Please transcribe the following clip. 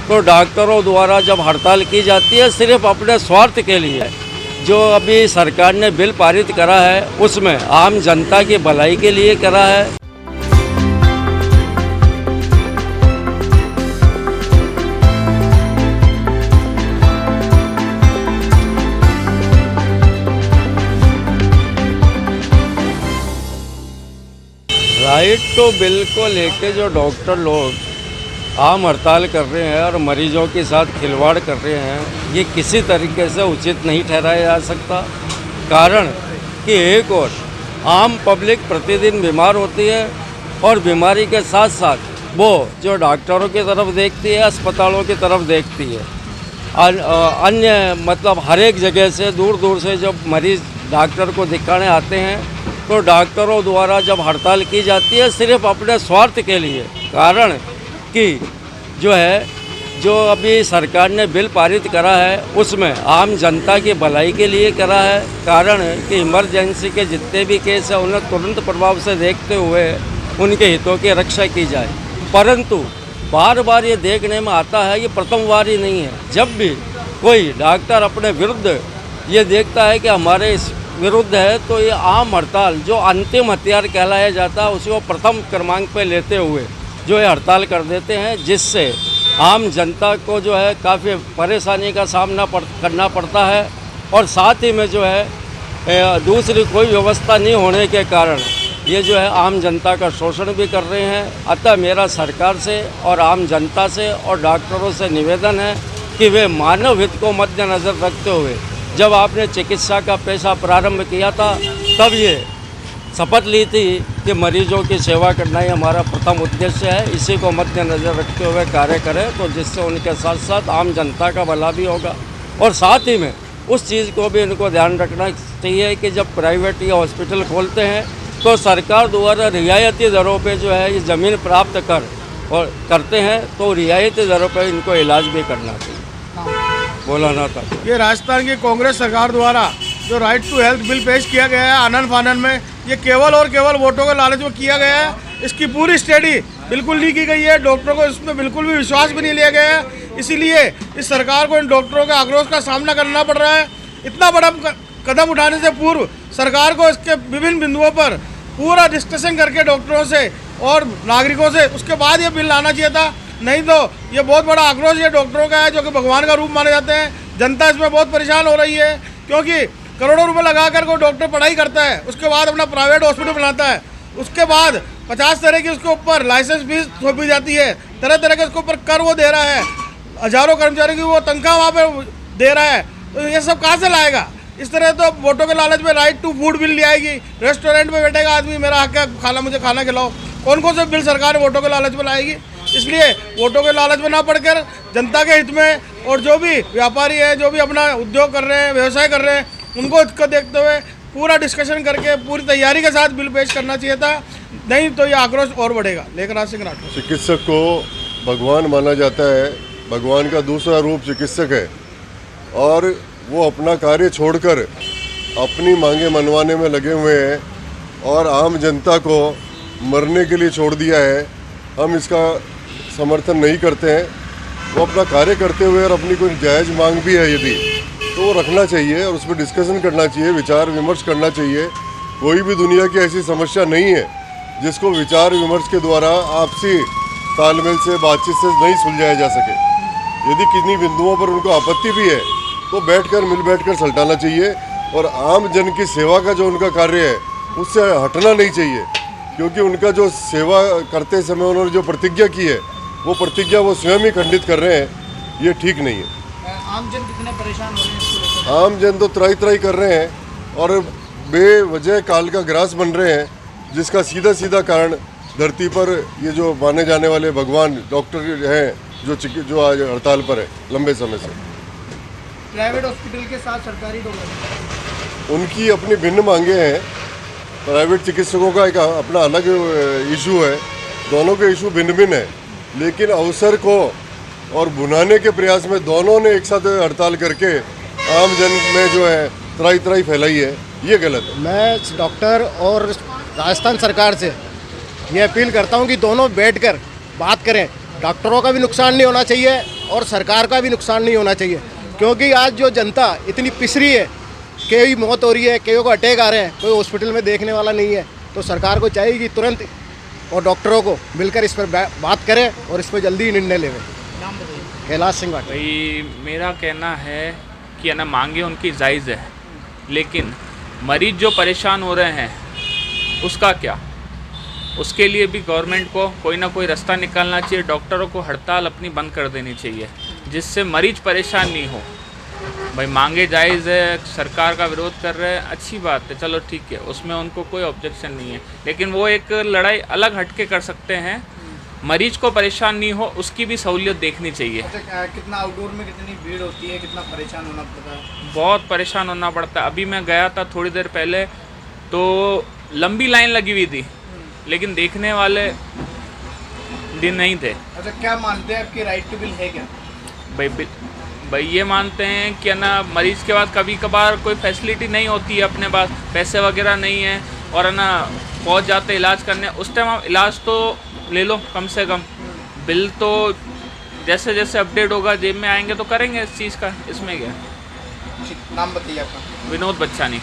तो डॉक्टरों द्वारा जब हड़ताल की जाती है सिर्फ अपने स्वार्थ के लिए, जो अभी सरकार ने बिल पारित करा है उसमें आम जनता की भलाई के लिए करा है। राइट टू बिल को लेके जो डॉक्टर लोग आम हड़ताल कर रहे हैं और मरीजों के साथ खिलवाड़ कर रहे हैं, ये किसी तरीके से उचित नहीं ठहराया जा सकता। कारण कि एक और आम पब्लिक प्रतिदिन बीमार होती है और बीमारी के साथ साथ वो जो डॉक्टरों की तरफ देखती है, अस्पतालों की तरफ देखती है। अन्य मतलब हर एक जगह से दूर दूर से जब मरीज़ डॉक्टर को दिखाने आते हैं तो डॉक्टरों द्वारा जब हड़ताल की जाती है सिर्फ अपने स्वार्थ के लिए। कारण कि जो अभी सरकार ने बिल पारित करा है उसमें आम जनता की भलाई के लिए करा है। कारण कि इमरजेंसी के जितने भी केस हैं उन्हें तुरंत प्रभाव से देखते हुए उनके हितों की रक्षा की जाए। परंतु बार बार ये देखने में आता है, ये प्रथम बार ही नहीं है, जब भी कोई डॉक्टर अपने विरुद्ध ये देखता है कि हमारे इस विरुद्ध है तो ये आम हड़ताल जो अंतिम हथियार कहलाया जाता है उसी को प्रथम क्रमांक पे लेते हुए जो है हड़ताल कर देते हैं, जिससे आम जनता को जो है काफ़ी परेशानी का सामना करना पड़ता है। और साथ ही में जो है दूसरी कोई व्यवस्था नहीं होने के कारण ये जो है आम जनता का शोषण भी कर रहे हैं। अतः मेरा सरकार से और आम जनता से और डॉक्टरों से निवेदन है कि वे मानव हित को मद्देनज़र रखते हुए, जब आपने चिकित्सा का पेशा प्रारंभ किया था तब ये शपथ ली थी कि मरीजों की सेवा करना ही हमारा प्रथम उद्देश्य है। इसी को मद्देनज़र रखते हुए कार्य करें तो जिससे उनके साथ साथ आम जनता का भला भी होगा। और साथ ही में उस चीज़ को भी इनको ध्यान रखना चाहिए कि जब प्राइवेट या हॉस्पिटल खोलते हैं तो सरकार द्वारा रियायती दरों पे जो है ये ज़मीन प्राप्त करते हैं तो रियायती दरों पे इनको इलाज भी करना चाहिए। बोलाना था ये राजस्थान की कांग्रेस सरकार द्वारा जो राइट टू हेल्थ बिल पेश किया गया है आनन फानन में, ये केवल और केवल वोटों के लालच में किया गया है। इसकी पूरी स्टडी बिल्कुल नहीं की गई है, डॉक्टरों को इसमें बिल्कुल भी विश्वास भी नहीं लिया गया है। इसीलिए इस सरकार को इन डॉक्टरों के आक्रोश का सामना करना पड़ रहा है। इतना बड़ा कदम उठाने से पूर्व सरकार को इसके विभिन्न बिंदुओं पर पूरा डिस्कशन करके डॉक्टरों से और नागरिकों से उसके बाद ये बिल लाना चाहिए था। नहीं तो ये बहुत बड़ा आक्रोश ये डॉक्टरों का है जो कि भगवान का रूप माने जाते हैं। जनता इसमें बहुत परेशान हो रही है क्योंकि करोड़ों रुपए लगा कर कोई डॉक्टर पढ़ाई करता है, उसके बाद अपना प्राइवेट हॉस्पिटल बनाता है, उसके बाद 50 तरह की उसके ऊपर लाइसेंस फीस थोपी जाती है, तरह तरह के उसके ऊपर कर वो दे रहा है, हजारों कर्मचारियों की वो तनख्वाह वहाँ पे दे रहा है। तो ये सब कहाँ से लाएगा? इस तरह तो वोटों के लालच में राइट टू फूड बिल ले आएगी। रेस्टोरेंट में बैठेगा आदमी, मेरा हक है खाना, मुझे खाना खिलाओ। कौन से बिल सरकार वोटों के लालच में लाएगी? इसलिए वोटों के लालच में ना पड़कर जनता के हित में और जो भी व्यापारी है, जो भी अपना उद्योग कर रहे हैं, व्यवसाय कर रहे हैं, उनको इसको देखते हुए पूरा डिस्कशन करके पूरी तैयारी के साथ बिल पेश करना चाहिए था। नहीं तो ये आक्रोश और बढ़ेगा। लेखराज सिंह राठौर। चिकित्सक को भगवान माना जाता है, भगवान का दूसरा रूप चिकित्सक है और वो अपना कार्य छोड़कर अपनी मांगे मनवाने में लगे हुए हैं और आम जनता को मरने के लिए छोड़ दिया है। हम इसका समर्थन नहीं करते हैं। वो अपना कार्य करते हुए और अपनी कोई जायज़ मांग भी है यदि तो वो रखना चाहिए और उस पर डिस्कशन करना चाहिए, विचार विमर्श करना चाहिए। कोई भी दुनिया की ऐसी समस्या नहीं है जिसको विचार विमर्श के द्वारा आपसी तालमेल से, बातचीत से नहीं सुलझाया जा सके। यदि किन्हीं बिंदुओं पर उनको आपत्ति भी है तो मिल बैठकर सलटाना चाहिए और आम जन की सेवा का जो उनका कार्य है उससे हटना नहीं चाहिए, क्योंकि उनका जो सेवा करते समय उन्होंने जो प्रतिज्ञा की है वो प्रतिज्ञा वो स्वयं ही खंडित कर रहे हैं। ये ठीक नहीं है। आम जन कितने परेशान हो रहे हैं? आम जन तो त्राई कर रहे हैं और बेवजह काल का ग्रास बन रहे हैं, जिसका सीधा कारण धरती पर ये जो माने जाने वाले भगवान डॉक्टर हैं जो आज हड़ताल पर है लंबे समय से। प्राइवेट हॉस्पिटल के साथ सरकारी डॉक्टर, उनकी अपनी भिन्न मांगे हैं। प्राइवेट चिकित्सकों का एक अपना अलग इशू है, दोनों के इशू भिन्न भिन्न है, लेकिन अवसर को और भुनाने के प्रयास में दोनों ने एक साथ हड़ताल करके आम जन में जो है त्राई फैलाई है, ये गलत है। मैं डॉक्टर और राजस्थान सरकार से ये अपील करता हूँ कि दोनों बैठकर बात करें। डॉक्टरों का भी नुकसान नहीं होना चाहिए और सरकार का भी नुकसान नहीं होना चाहिए, क्योंकि आज जो जनता इतनी पिसरी है, कई मौत हो रही है, कईयों को अटैक आ रहे हैं, कोई हॉस्पिटल में देखने वाला नहीं है। तो सरकार को चाहिए कि तुरंत और डॉक्टरों को मिलकर इस पर बात करें और इस पर जल्दी निर्णय लेवे। कैलाश सिंह भाटी। भाई मेरा कहना है कि है ना, मांगे उनकी जायज़ है, लेकिन मरीज जो परेशान हो रहे हैं उसका क्या? उसके लिए भी गवर्नमेंट को कोई ना कोई रास्ता निकालना चाहिए। डॉक्टरों को हड़ताल अपनी बंद कर देनी चाहिए, जिससे मरीज परेशान नहीं हो। भाई मांगे जायज़ है, सरकार का विरोध कर रहे हैं, अच्छी बात है, चलो ठीक है, उसमें उनको कोई ऑब्जेक्शन नहीं है, लेकिन वो एक लड़ाई अलग हटके कर सकते हैं। मरीज को परेशान नहीं हो, उसकी भी सहूलियत देखनी चाहिए। कितना आउटडोर में कितनी भीड़ होती है, कितना परेशान होना पड़ता है? बहुत परेशान होना पड़ता है। अभी मैं गया था थोड़ी देर पहले, तो लंबी लाइन लगी हुई थी, लेकिन देखने वाले दिन नहीं थे। अच्छा, क्या मानते हैं आपकी राइट टू बिल है क्या? भाई ये मानते हैं कि ना, मरीज़ के बाद कभी कभार कोई फैसिलिटी नहीं होती है, अपने पास पैसे वगैरह नहीं है, और है ना पहुंच जाते इलाज करने, उस टाइम आप इलाज तो ले लो कम से कम। बिल तो जैसे जैसे अपडेट होगा जेब में आएंगे तो करेंगे इस चीज़ का, इसमें क्या। नाम बताइए आपका। विनोद बच्चानी।